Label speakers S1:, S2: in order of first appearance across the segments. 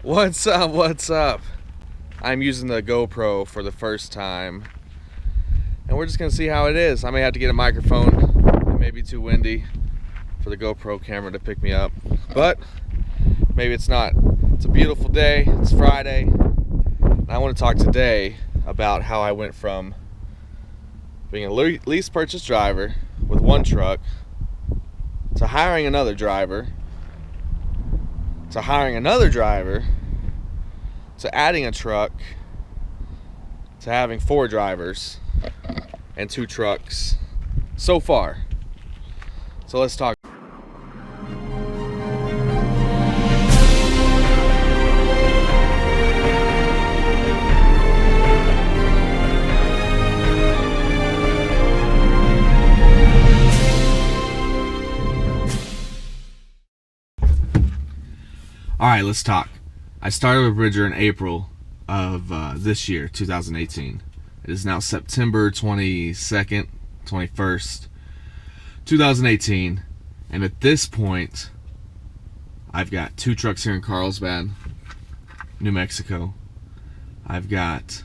S1: What's up? What's up? I'm using the GoPro for the first time, and we're just gonna see how it is. I may have to get a microphone. It may be too windy for the GoPro camera to pick me up, but maybe it's not. It's a beautiful day. It's Friday, and I want to talk today about how I went from being a lease purchase driver with one truck to hiring another driver to hiring another driver to adding a truck to having 4 drivers and 2 trucks so far. So let's talk. Alright, let's talk. I started with Bridger in April of this year, 2018. It is now September 22nd, 21st, 2018. And at this point, I've got 2 trucks here in Carlsbad, New Mexico. I've got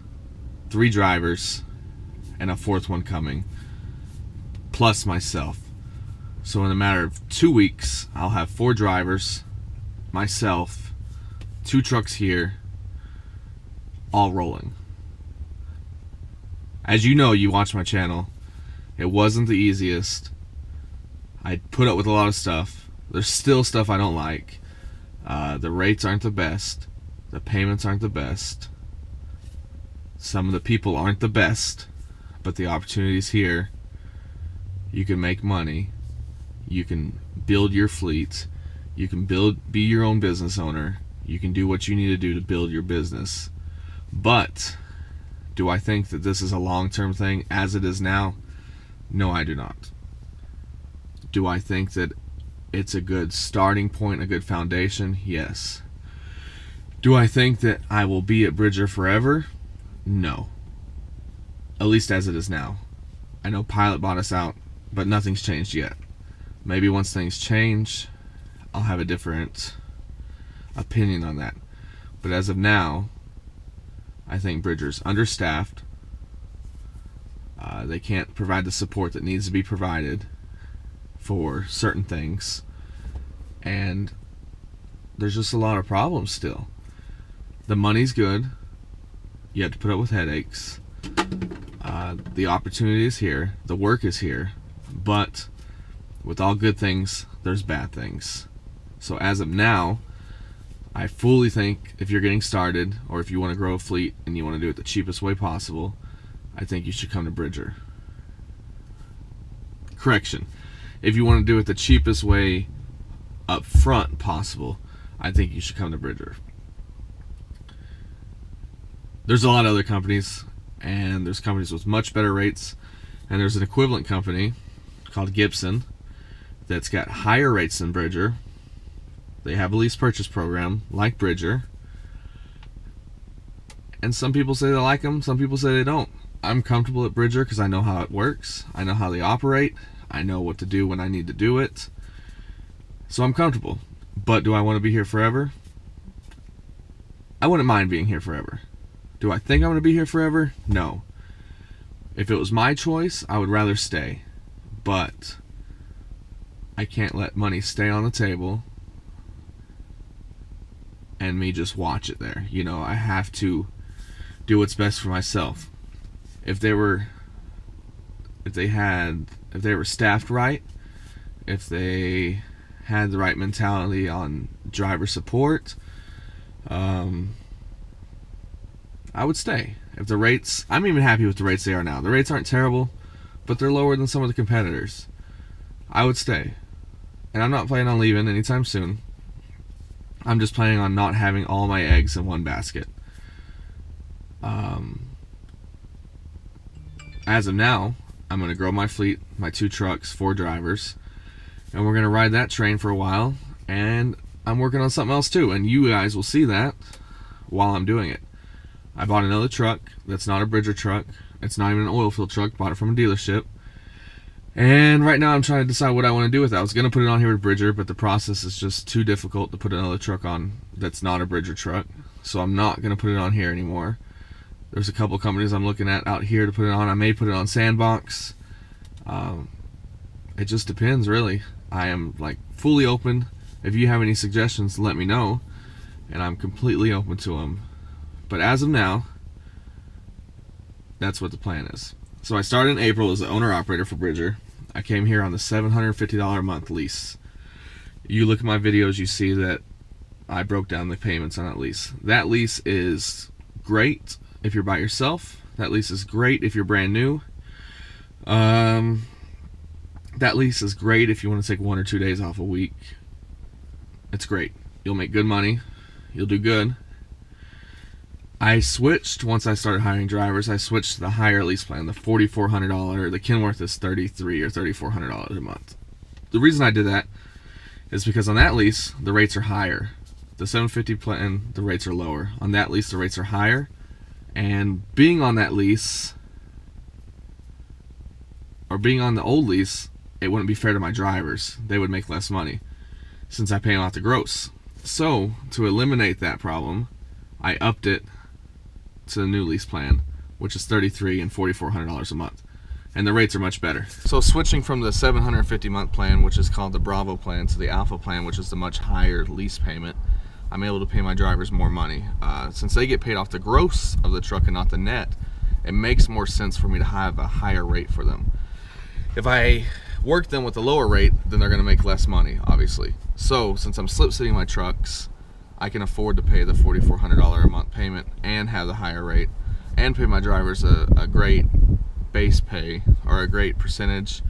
S1: 3 drivers and a 4th one coming, plus myself. So in a matter of 2 weeks, I'll have 4 drivers, myself, 2 trucks here, all rolling. As you know, you watch my channel, it wasn't the easiest. I put up with a lot of stuff. There's still stuff I don't like. The rates aren't the best. The payments aren't the best. Some of the people aren't the best, but the opportunity's here. You can make money. You can build your fleet. You can be your own business owner. You can do what you need to do to build your business. But do I think that this is a long-term thing as it is now? No, I do not. Do I think that it's a good starting point, a good foundation? Yes. Do I think that I will be at Bridger forever? No. At least as it is now. I know Pilot bought us out, but nothing's changed yet. Maybe once things change, I'll have a different opinion on that. But as of now, I think Bridger's understaffed. They can't provide the support that needs to be provided for certain things. And there's just a lot of problems still. The money's good. You have to put up with headaches. The opportunity is here. The work is here. But with all good things, there's bad things. So as of now, I fully think if you're getting started, or if you want to grow a fleet and you want to do it the cheapest way possible, I think you should come to Bridger. Correction. If you want to do it the cheapest way up front possible, I think you should come to Bridger. There's a lot of other companies, and there's companies with much better rates, and there's an equivalent company called Gibson that's got higher rates than Bridger. They have a lease purchase program like Bridger, and some people say they like them, some people say they don't. I'm comfortable at Bridger because I know how it works. I know how they operate. I know what to do when I need to do it. So I'm comfortable. But do I want to be here forever? I wouldn't mind being here forever. Do I think I'm going to be here forever? No. If it was my choice, I would rather stay. But I can't let money stay on the table and me just watch it there. You know, I have to do what's best for myself. If they were staffed right, if they had the right mentality on driver support, I would stay. If the rates, I'm even happy with the rates they are now. The rates aren't terrible, but they're lower than some of the competitors. I would stay. And I'm not planning on leaving anytime soon. I'm just planning on not having all my eggs in one basket. As of now, I'm going to grow my fleet, my 2 trucks, 4 drivers, and we're going to ride that train for a while, and I'm working on something else too, and you guys will see that while I'm doing it. I bought another truck that's not a Bridger truck. It's not even an oil field truck. Bought it from a dealership. And right now I'm trying to decide what I want to do with it. I was going to put it on here with Bridger, but the process is just too difficult to put another truck on that's not a Bridger truck. So I'm not going to put it on here anymore. There's a couple companies I'm looking at out here to put it on. I may put it on Sandbox. It just depends, really. I am like fully open. If you have any suggestions, let me know, and I'm completely open to them. But as of now, that's what the plan is. So I started in April as the owner-operator for Bridger. I came here on the $750 a month lease. You look at my videos, you see that I broke down the payments on that lease. That lease is great if you're by yourself. That lease is great if you're brand new. That lease is great if you want to take 1 or 2 days off a week. It's great. You'll make good money. You'll do good. I switched, once I started hiring drivers, I switched to the higher lease plan, the $4,400. The Kenworth is $3,300 or $3,400 a month. The reason I did that is because on that lease, the rates are higher. The 750 plan, the rates are lower. On that lease, the rates are higher. And being on that lease, or being on the old lease, it wouldn't be fair to my drivers. They would make less money since I pay them out the gross. So to eliminate that problem, I upped it to the new lease plan, which is $3,300 and $4,400 a month, and the rates are much better. So switching from the 750 month plan, which is called the Bravo plan, to the Alpha plan, which is the much higher lease payment, I'm able to pay my drivers more money. Since they get paid off the gross of the truck and not the net, it makes more sense for me to have a higher rate for them. If I work them with a lower rate, then they're going to make less money, obviously. So since I'm slip sitting my trucks, I can afford to pay the $4,400 a month payment and have the higher rate, and pay my drivers a great base pay, or a great percentage.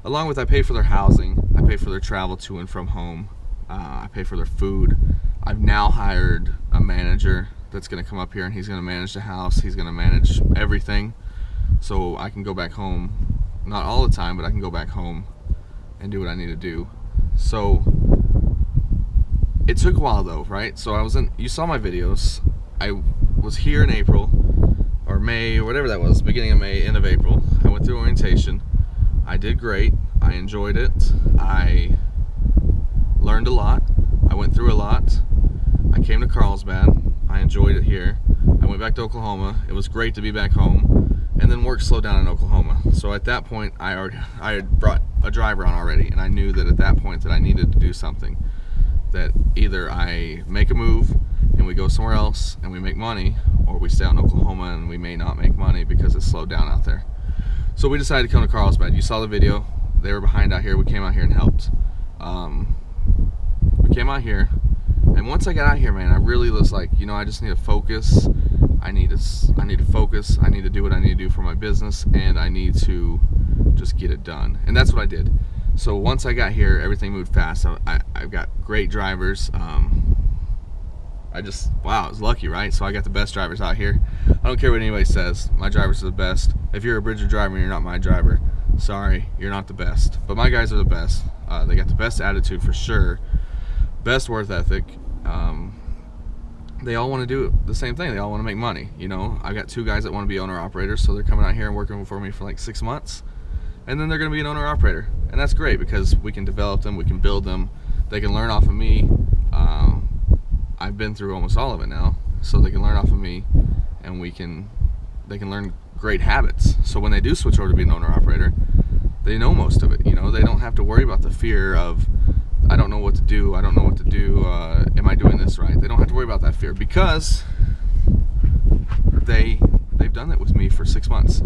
S1: Along with, I pay for their housing, I pay for their travel to and from home, I pay for their food. I've now hired a manager that's going to come up here, and he's going to manage the house. He's going to manage everything, so I can go back home. Not all the time, but I can go back home and do what I need to do. So it took a while though, right? So you saw my videos. I was here in April or May or whatever that was, beginning of May, end of April. I went through orientation. I did great. I enjoyed it. I learned a lot. I went through a lot. I came to Carlsbad. I enjoyed it here. I went back to Oklahoma. It was great to be back home. And then work slowed down in Oklahoma. So at that point, I had brought a driver on already, and I knew that at that point that I needed to do something. That either I make a move and we go somewhere else and we make money, or we stay out in Oklahoma and we may not make money because it's slowed down out there. So we decided to come to Carlsbad. You saw the video. They were behind out here. We came out here and helped. We came out here, and once I got out here, man, I really was like, you know, I just need to focus. I need to focus. I need to do what I need to do for my business, and I need to just get it done. And that's what I did. So once I got here, everything moved fast. I've got great drivers. Wow, I was lucky, right? So I got the best drivers out here. I don't care what anybody says. My drivers are the best. If you're a Bridger driver and you're not my driver, sorry, you're not the best. But my guys are the best. They got the best attitude for sure. Best work ethic. They all want to do the same thing. They all want to make money. You know, I got 2 guys that want to be owner-operators, so they're coming out here and working for me for like 6 months, and then they're going to be an owner-operator, and that's great because we can develop them, we can build them, they can learn off of me. I've been through almost all of it now, so they can learn off of me, and they can learn great habits. So when they do switch over to be an owner-operator, they know most of it. You know, they don't have to worry about the fear of, I don't know what to do, I don't know what to do, am I doing this right? They don't have to worry about that fear because they've done that with me for 6 months.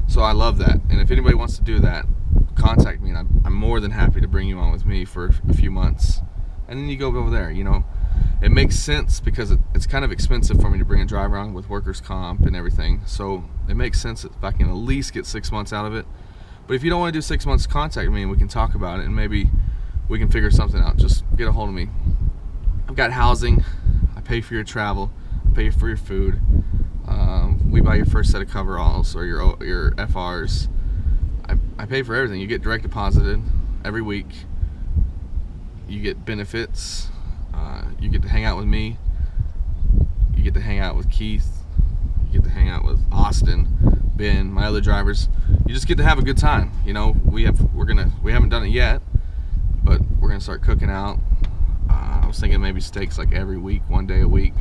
S1: So I love that, and if anybody wants to do that, contact me, and I'm more than happy to bring you on with me for a few months, and then you go over there. You know, it makes sense because it's kind of expensive for me to bring a driver on with workers' comp and everything, so it makes sense if I can at least get 6 months out of it. But if you don't want to do 6 months, contact me and we can talk about it, and maybe we can figure something out. Just get a hold of me. I've got housing. I pay for your travel. I pay for your food. We buy your first set of coveralls or your FRs. I pay for everything. You get direct deposited every week. You get benefits. You get to hang out with me. You get to hang out with Keith. You get to hang out with Austin, Ben, my other drivers. you just get to have a good time. You know, we haven't done it yet, but we're gonna start cooking out. I was thinking maybe steaks like every week, 1 day a week,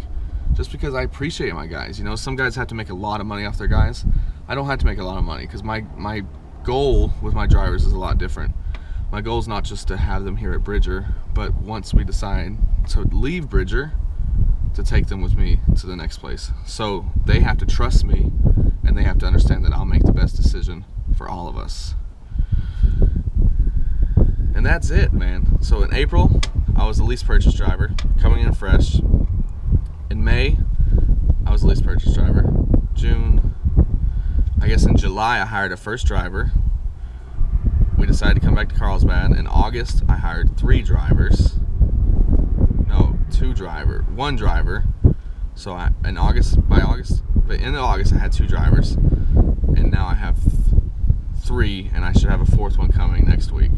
S1: just because I appreciate my guys. You know, some guys have to make a lot of money off their guys. I don't have to make a lot of money because my goal with my drivers is a lot different. My goal is not just to have them here at Bridger, but once we decide to leave Bridger, to take them with me to the next place. So they have to trust me, and they have to understand that I'll make the best decision for all of us. And that's it, man. So in April, I was a lease purchase driver, coming in fresh. In May, I was a lease purchase driver. June, I guess in July, I hired a first driver. We decided to come back to Carlsbad. In August, I hired 3 drivers. No, 1 driver. So by the end of August, I had 2 drivers. And now I have 3, and I should have a 4th one coming next week.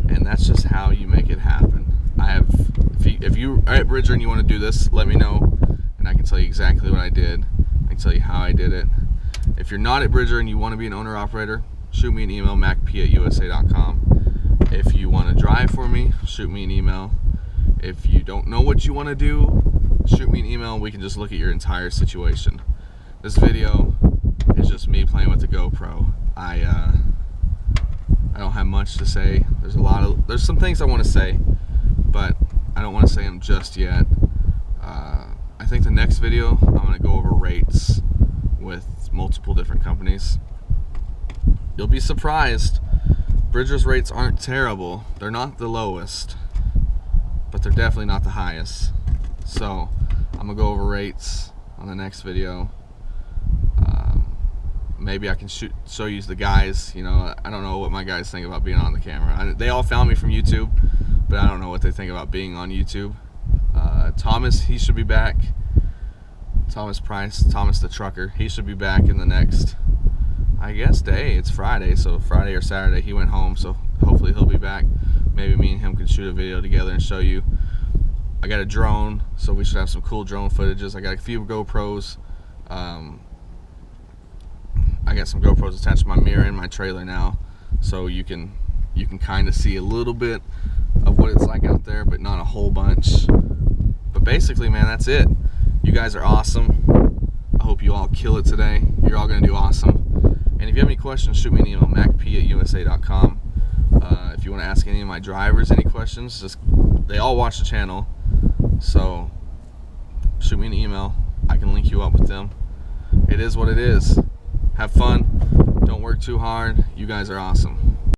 S1: And that's just how you make it happen. If you are at Bridger and you want to do this, let me know, and I can tell you exactly what I did. I can tell you how I did it. If you're not at Bridger and you want to be an owner-operator, shoot me an email, macp@usa.com. If you want to drive for me, shoot me an email. If you don't know what you want to do, shoot me an email and we can just look at your entire situation. This video is just me playing with the GoPro. I don't have much to say. There's some things I want to say, but I don't want to say them just yet. I think the next video I'm going to go over rates with multiple different companies. You'll be surprised. Bridger's rates aren't terrible. They're not the lowest, but they're definitely not the highest. So I'm gonna go over rates on the next video. Maybe I can show you the guys. You know, I don't know what my guys think about being on the camera. They all found me from YouTube, but I don't know what they think about being on YouTube. Thomas, he should be back. Thomas Price, Thomas the trucker, he should be back in the next, I guess, day. It's Friday, so Friday or Saturday he went home, so hopefully he'll be back. Maybe me and him can shoot a video together and show you. I got a drone, so we should have some cool drone footages. I got a few GoPros. I got some GoPros attached to my mirror in my trailer now, so you can kind of see a little bit of what it's like out there, but not a whole bunch. But basically, man, that's it. You guys are awesome. I hope you all kill it today. You're all gonna do awesome. And if you have any questions, shoot me an email, macp@usa.com. If you want to ask any of my drivers any questions, they all watch the channel, so shoot me an email. I can link you up with them. It is what it is. Have fun. Don't work too hard. You guys are awesome.